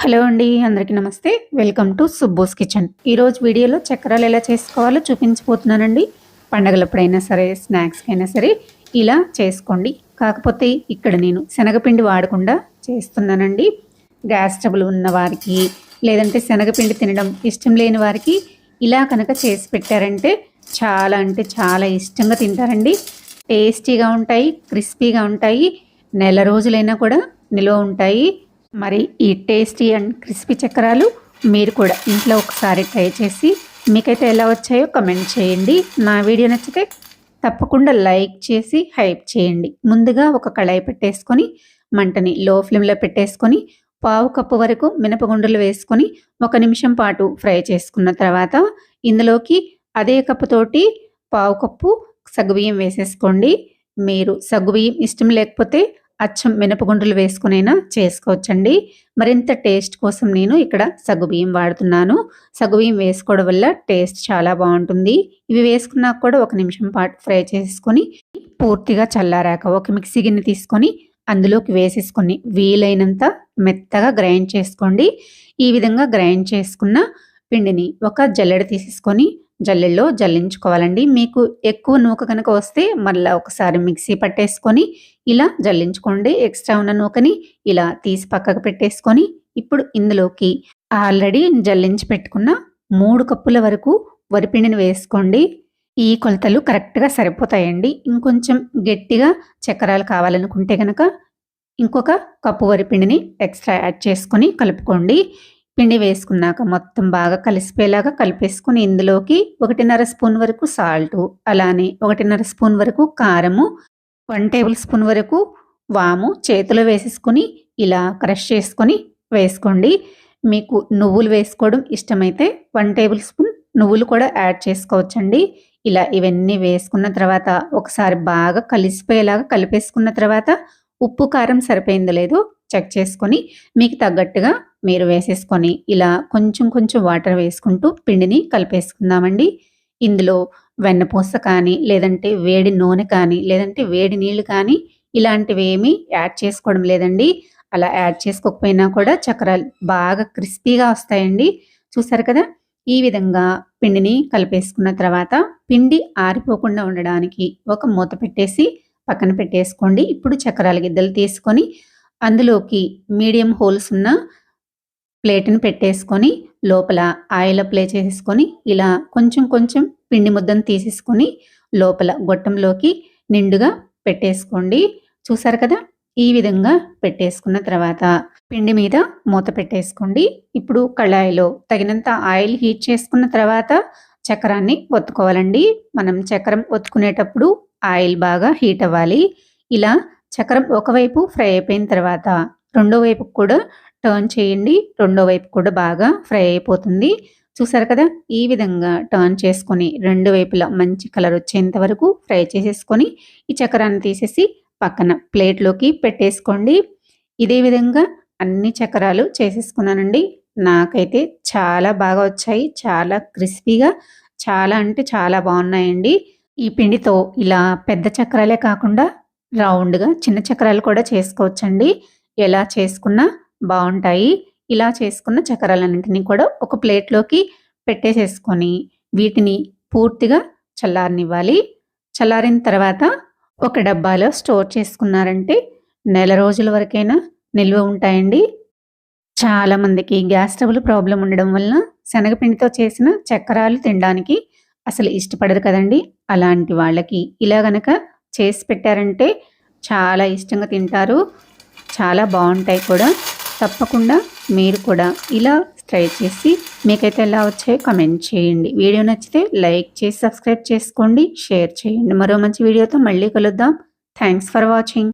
Hello అండి. అందరికీ నమస్తే. Welcome to Subbu's kitchen. ఈరోజు వీడియోలో చక్రాలు ఎలా చేసుకోవాలో చూపించబోతున్నానండి. పండగలప్పుడైనా సరే, స్నాక్స్‌కైనా సరే ఇలా చేసుకోండి. కాకపోతే ఇక్కడ నేను శనగపిండి వాడకుండా చేస్తున్నానండి. గ్యాస్ ట్రబుల్ ఉన్న వారికి, లేదంటే శనగపిండి తినడం ఇష్టం లేని వారికి ఇలా కనుక చేసి పెట్టారంటే చాలా అంటే చాలా ఇష్టంగా తింటారండి. టేస్టీగా ఉంటాయి, క్రిస్పీగా ఉంటాయి. నెల రోజులైనా కూడా నిలువ ఉంటాయి. మరి ఈ టేస్టీ అండ్ క్రిస్పీ చక్రాలు మీరు కూడా ఇంట్లో ఒకసారి ట్రై చేసి మీకైతే ఎలా వచ్చాయో కమెంట్ చేయండి. నా వీడియో నచ్చితే తప్పకుండా లైక్ చేసి హైప్ చేయండి. ముందుగా ఒక కళాయి పెట్టేసుకొని మంటని లో ఫ్లేమ్లో పెట్టేసుకొని పావు కప్పు వరకు మినపగుండులు వేసుకొని 1 నిమిషం పాటు ఫ్రై చేసుకున్న తర్వాత ఇందులోకి అదే కప్పుతోటి పావు కప్పు సగ్గుబియ్యం వేసేసుకోండి. మీరు సగ్గుబియ్యం ఇష్టం లేకపోతే అచ్చం మినపగుండ్లు వేసుకునైనా చేసుకోవచ్చండి. మరింత టేస్ట్ కోసం నేను ఇక్కడ సగ్గుబియ్యం వాడుతున్నాను. సగ్గుబియ్యం వేసుకోవడం వల్ల టేస్ట్ చాలా బాగుంటుంది. ఇవి వేసుకున్నాక కూడా 1 నిమిషం పాటు ఫ్రై చేసుకొని పూర్తిగా చల్లారాక ఒక మిక్సీ గిన్నె తీసుకొని అందులోకి వేసేసుకొని వీలైనంత మెత్తగా గ్రైండ్ చేసుకోండి. ఈ విధంగా గ్రైండ్ చేసుకున్న పిండిని ఒక జల్లెడ తీసేసుకొని జల్లెడలో జల్లించుకోవాలండి. మీకు ఎక్కువ నూక కనుక వస్తే మళ్ళీ ఒకసారి మిక్సీ పట్టేసుకొని ఇలా జల్లించుకోండి. ఎక్స్ట్రా ఉన్న నూకని ఇలా తీసి పక్కకు పెట్టేసుకొని ఇప్పుడు ఇందులోకి ఆల్రెడీ జల్లించి పెట్టుకున్న 3 కప్పుల వరకు వరిపిండిని వేసుకోండి. ఈ కొలతలు కరెక్ట్గా సరిపోతాయండి. ఇంకొంచెం గట్టిగా చక్రాలు కావాలనుకుంటే కనుక ఇంకొక కప్పు వరిపిండిని ఎక్స్ట్రా యాడ్ చేసుకొని కలుపుకోండి. పిండి వేసుకున్నాక మొత్తం బాగా కలిసిపోయేలాగా కలిపేసుకొని ఇందులోకి 1.5 స్పూన్ వరకు సాల్టు, అలానే 1.5 స్పూన్ వరకు కారము, 1 టేబుల్ స్పూన్ వరకు వాము చేతిలో వేసేసుకొని ఇలా క్రష్ చేసుకొని వేసుకోండి. మీకు నువ్వులు వేసుకోవడం ఇష్టమైతే 1 టేబుల్ స్పూన్ నువ్వులు కూడా యాడ్ చేసుకోవచ్చండి. ఇలా ఇవన్నీ వేసుకున్న తర్వాత ఒకసారి బాగా కలిసిపోయేలాగా కలిపేసుకున్న తర్వాత ఉప్పు కారం సరిపోయిందో లేదో చెక్ చేసుకొని మీకు తగ్గట్టుగా మీరు వేసేసుకొని ఇలా కొంచెం కొంచెం వాటర్ వేసుకుంటూ పిండిని కలిపేసుకుందామండి. ఇందులో వెన్నపూస కానీ, లేదంటే వేడి నూనె కానీ, లేదంటే వేడి నీళ్ళు కానీ ఇలాంటివి ఏమీ యాడ్ చేసుకోవడం లేదండి. అలా యాడ్ చేసుకోకపోయినా కూడా చక్రాలు బాగా క్రిస్పీగా వస్తాయండి. చూసారు కదా! ఈ విధంగా పిండిని కలిపేసుకున్న తర్వాత పిండి ఆరిపోకుండా ఉండడానికి ఒక మూత పెట్టేసి పక్కన పెట్టేసుకోండి. ఇప్పుడు చక్రాల గిద్దలు తీసుకొని అందులోకి మీడియం హోల్స్ ఉన్న ప్లేట్‌ని పెట్టేసుకొని లోపల ఆయిల్ అప్లై చేసేసుకొని ఇలా కొంచెం కొంచెం పిండి ముద్దను తీసేసుకొని లోపల గొట్టంలోకి నిండుగా పెట్టేసుకోండి. చూసారు కదా! ఈ విధంగా పెట్టేసుకున్న తర్వాత పిండి మీద మూత పెట్టేసుకోండి. ఇప్పుడు కళాయిలో తగినంత ఆయిల్ హీట్ చేసుకున్న తర్వాత చక్రాన్ని ఒత్తుకోవాలండి. మనం చక్రం ఒత్తుకునేటప్పుడు ఆయిల్ బాగా హీట్ అవ్వాలి. ఇలా చక్రం ఒకవైపు ఫ్రై అయిపోయిన తర్వాత రెండో వైపు కూడా టర్న్ చేయండి. రెండో వైపు కూడా బాగా ఫ్రై అయిపోతుంది. చూసారు కదా! ఈ విధంగా టర్న్ చేసుకొని 2 వైపులా మంచి కలర్ వచ్చేంత వరకు ఫ్రై చేసేసుకొని ఈ చక్రాన్ని తీసేసి పక్కన ప్లేట్‌లోకి పెట్టేసుకోండి. ఇదే విధంగా అన్ని చక్రాలు చేసేసుకున్నానండి. నాకైతే చాలా బాగా వచ్చాయి. చాలా క్రిస్పీగా చాలా అంటే చాలా బాగున్నాయండి. ఈ పిండితో ఇలా పెద్ద చక్రాలే కాకుండా రౌండ్‌గా చిన్న చక్రాలు కూడా చేసుకోవచ్చండి. ఎలా చేసుకున్నా బావుంటాయి. ఇలా చేసుకున్న చక్రాలన్నింటినీ కూడా ఒక ప్లేట్‌లోకి పెట్టేసేసుకొని వీటిని పూర్తిగా చల్లారనివ్వాలి. చల్లారిన తర్వాత ఒక డబ్బాలో స్టోర్ చేసుకున్నారంటే నెల రోజుల వరకైనా నిల్వ ఉంటాయండి. చాలామందికి గ్యాస్ ట్రబుల్ ప్రాబ్లమ్ ఉండడం వలన శనగపిండితో చేసిన చక్రాలు తినడానికి అసలు ఇష్టపడరు కదండీ! అలాంటి వాళ్ళకి ఇలా గనక చేసి పెట్టారంటే చాలా ఇష్టంగా తింటారు. చాలా బావుంటాయి కూడా. తప్పకుండా మీరు కూడా ఇలా ట్రై చేసి మీకైతే ఎలా వచ్చాయో కామెంట్ చేయండి. వీడియో నచ్చితే లైక్ చేసి సబ్స్క్రైబ్ చేసుకోండి. షేర్ చేయండి. మరో మంచి వీడియోతో మళ్ళీ కలుద్దాం. Thanks for watching.